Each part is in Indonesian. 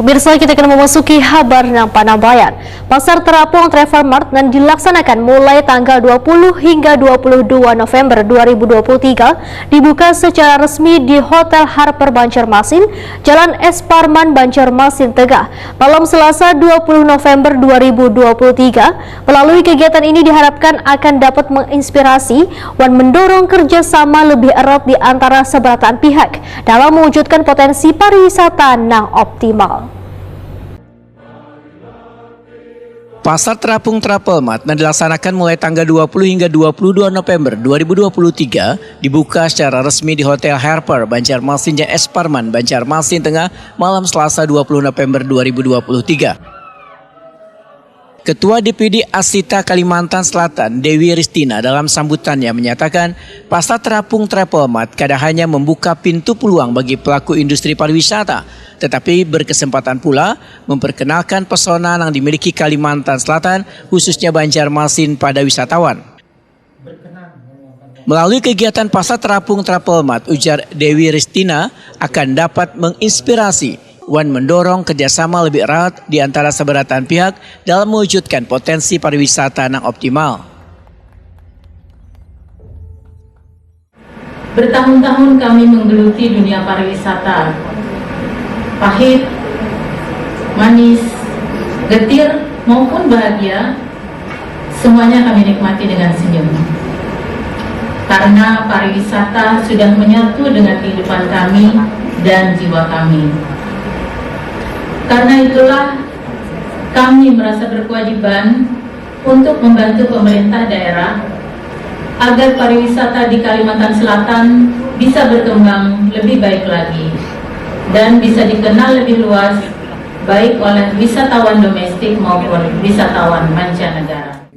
Pemirsa, kita akan memasuki kabar penambahan. Pasar Terapung Travel Mart dan dilaksanakan mulai tanggal 20 hingga 22 November 2023 dibuka secara resmi di Hotel Harper Banjarmasin, Jalan S. Parman, Banjarmasin, Tengah, malam Selasa 20 November 2023. Melalui kegiatan ini diharapkan akan dapat menginspirasi dan mendorong kerjasama lebih erat di antara seberatan pihak dalam mewujudkan potensi pariwisata yang optimal. Pasar Terapung Travel Mart yang dilaksanakan mulai tanggal 20 hingga 22 November 2023 dibuka secara resmi di Hotel Harper Banjarmasin Jalan S. Parman, Banjarmasin Tengah, malam Selasa 20 November 2023. Ketua DPD Asita Kalimantan Selatan, Dewi Ristina, dalam sambutannya menyatakan Pasar Terapung Travel Mart kadang hanya membuka pintu peluang bagi pelaku industri pariwisata, tetapi berkesempatan pula memperkenalkan pesona yang dimiliki Kalimantan Selatan, khususnya Banjarmasin pada wisatawan. Melalui kegiatan Pasar Terapung Travel Mart, ujar Dewi Ristina, akan dapat menginspirasi dan mendorong kerjasama lebih erat di antara seberatan pihak dalam mewujudkan potensi pariwisata yang optimal. Bertahun-tahun kami menggeluti dunia pariwisata. Pahit, manis, getir maupun bahagia, semuanya kami nikmati dengan senyum. Karena pariwisata sudah menyatu dengan kehidupan kami dan jiwa kami. Karena itulah kami merasa berkewajiban untuk membantu pemerintah daerah agar pariwisata di Kalimantan Selatan bisa berkembang lebih baik lagi dan bisa dikenal lebih luas baik oleh wisatawan domestik maupun wisatawan mancanegara.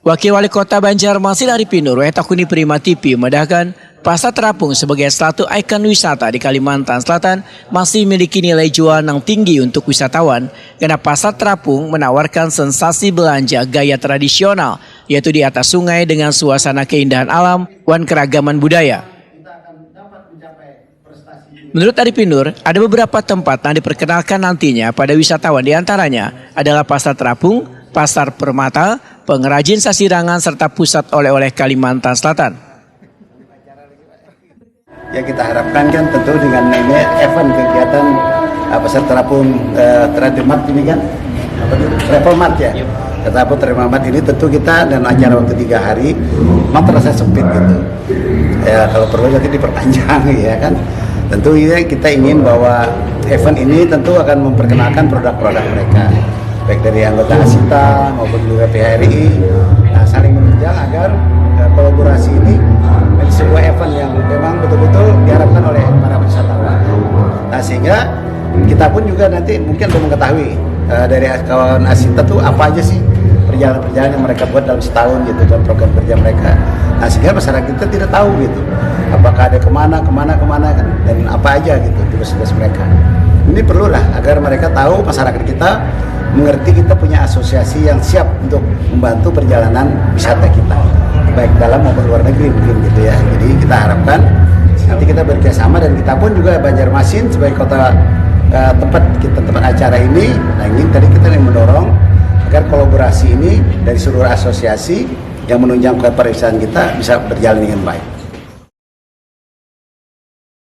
Wakil Wali Kota Banjarmasin Arifin Nur Takuni Prima TV memedahkan Pasar Terapung sebagai satu ikon wisata di Kalimantan Selatan masih memiliki nilai jual yang tinggi untuk wisatawan karena Pasar Terapung menawarkan sensasi belanja gaya tradisional, yaitu di atas sungai dengan suasana keindahan alam dan keragaman budaya. Menurut Arifin Nur, ada beberapa tempat yang diperkenalkan nantinya pada wisatawan, diantaranya adalah Pasar Terapung, Pasar Permata, pengrajin sasirangan serta pusat oleh-oleh Kalimantan Selatan. Ya, kita harapkan kan tentu dengan ini event kegiatan Pasar Terapung Travel Mart ini kan Travel Mart ya. Terapung Travel Mart ini tentu kita dan acara waktu 3 hari memang terasa sempit gitu. Ya, kalau perlu nanti diperpanjang ya kan. Tentu ini kita ingin bahwa event ini tentu akan memperkenalkan produk-produk mereka, baik dari anggota Asita maupun juga PHRI, saling menunjang agar kolaborasi ini menjadi sebuah event yang memang betul-betul diharapkan oleh para wisatawan. Nah, sehingga kita pun juga nanti mungkin belum mengetahui dari kawan Asita tuh apa aja sih perjalanan-perjalanan yang mereka buat dalam setahun gitu, dalam program kerja mereka. Nah, sehingga masyarakat kita tidak tahu gitu, apakah ada kemana kan, dan apa aja gitu tugas-tugas mereka. Ini perlulah agar mereka tahu, masyarakat kita mengerti kita punya asosiasi yang siap untuk membantu perjalanan wisata kita, baik dalam maupun luar negeri mungkin gitu ya. Jadi kita harapkan nanti kita bekerjasama dan kita pun juga Banjarmasin sebagai kota tempat acara ini. Nah, ini tadi kita ingin mendorong agar kolaborasi ini dari seluruh asosiasi yang menunjang pariwisata kita bisa berjalan dengan baik.